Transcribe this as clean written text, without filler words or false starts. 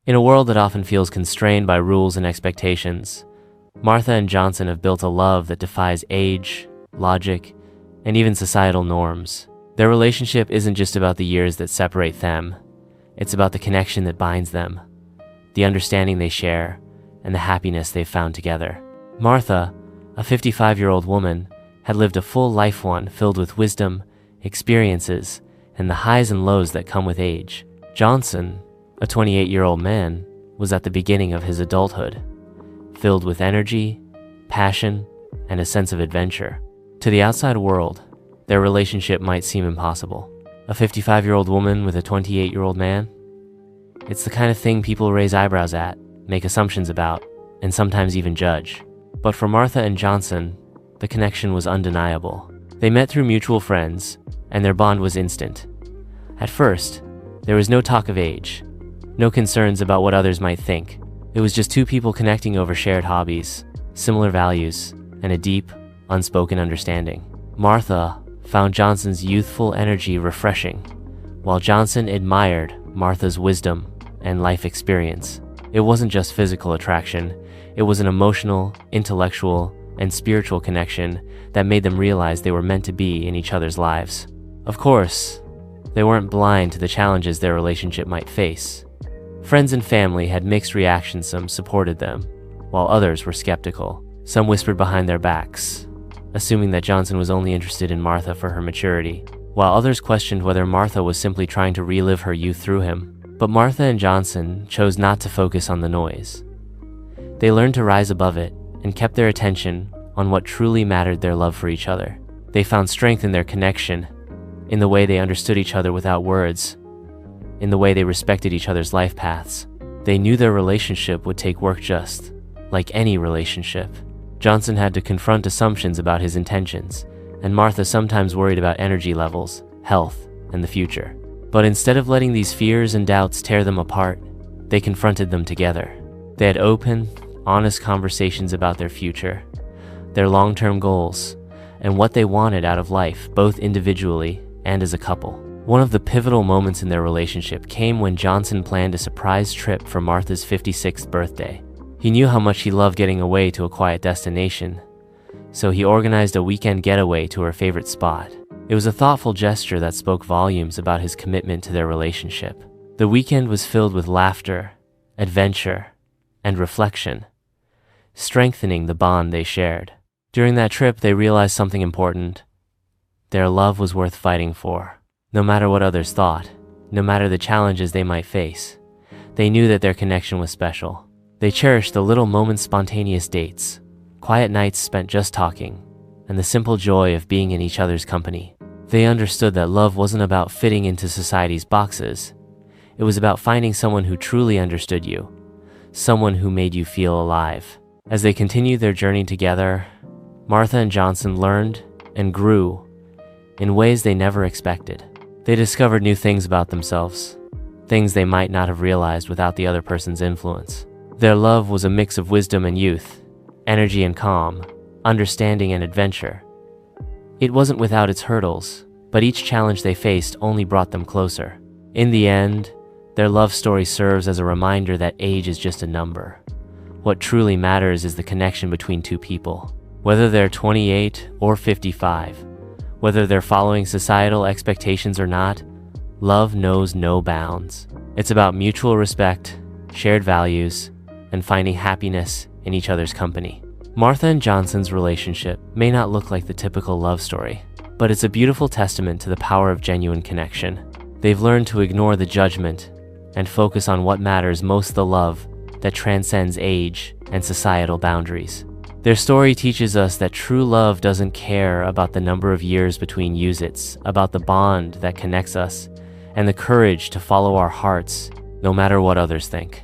In a world that often feels constrained by rules and expectations, Martha and Johnson have built a love that defies age, logic, and even societal norms. Their relationship isn't just about the years that separate them. It's about the connection that binds them, the understanding they share, and the happiness they've found together. Martha, a 55-year-old woman, had lived a full life, one filled with wisdom, experiences, and the highs and lows that come with age. Johnson, a 28-year-old man, was at the beginning of his adulthood, filled with energy, passion, and a sense of adventure. To the outside world, their relationship might seem impossible. A 55-year-old woman with a 28-year-old man? It's the kind of thing people raise eyebrows at, make assumptions about, and sometimes even judge. But for Martha and Johnson, the connection was undeniable. They met through mutual friends, and their bond was instant. At first, there was no talk of age, no concerns about what others might think. It was just two people connecting over shared hobbies, similar values, and a deep, unspoken understanding. Martha found Johnson's youthful energy refreshing, while Johnson admired Martha's wisdom and life experience. It wasn't just physical attraction, it was an emotional, intellectual, and spiritual connection that made them realize they were meant to be in each other's lives. Of course, they weren't blind to the challenges their relationship might face. Friends and family had mixed reactions. Some supported them, while others were skeptical. Some whispered behind their backs, assuming that Johnson was only interested in Martha for her maturity, while others questioned whether Martha was simply trying to relive her youth through him. But Martha and Johnson chose not to focus on the noise. They learned to rise above it and kept their attention on what truly mattered: their love for each other. They found strength in their connection, in the way they understood each other without words, in the way they respected each other's life paths. They knew their relationship would take work, just like any relationship. Johnson had to confront assumptions about his intentions, and Martha sometimes worried about energy levels, health, and the future. But instead of letting these fears and doubts tear them apart, they confronted them together. They had open, honest conversations about their future, their long-term goals, and what they wanted out of life, both individually and as a couple. One of the pivotal moments in their relationship came when Johnson planned a surprise trip for Martha's 56th birthday. He knew how much she loved getting away to a quiet destination, so he organized a weekend getaway to her favorite spot. It was a thoughtful gesture that spoke volumes about his commitment to their relationship. The weekend was filled with laughter, adventure, and reflection, strengthening the bond they shared. During that trip, they realized something important: their love was worth fighting for. No matter what others thought, no matter the challenges they might face, they knew that their connection was special. They cherished the little moments, spontaneous dates, quiet nights spent just talking, and the simple joy of being in each other's company. They understood that love wasn't about fitting into society's boxes. It was about finding someone who truly understood you, someone who made you feel alive. As they continued their journey together, Martha and Johnson learned and grew in ways they never expected. They discovered new things about themselves, things they might not have realized without the other person's influence. Their love was a mix of wisdom and youth, energy and calm, understanding and adventure. It wasn't without its hurdles, but each challenge they faced only brought them closer. In the end, their love story serves as a reminder that age is just a number. What truly matters is the connection between two people. Whether they're 28 or 55, whether they're following societal expectations or not, love knows no bounds. It's about mutual respect, shared values, and finding happiness in each other's company. Martha and Johnson's relationship may not look like the typical love story, but it's a beautiful testament to the power of genuine connection. They've learned to ignore the judgment and focus on what matters most: the love that transcends age and societal boundaries. Their story teaches us that true love doesn't care about the number of years between us. It's about the bond that connects us and the courage to follow our hearts, no matter what others think.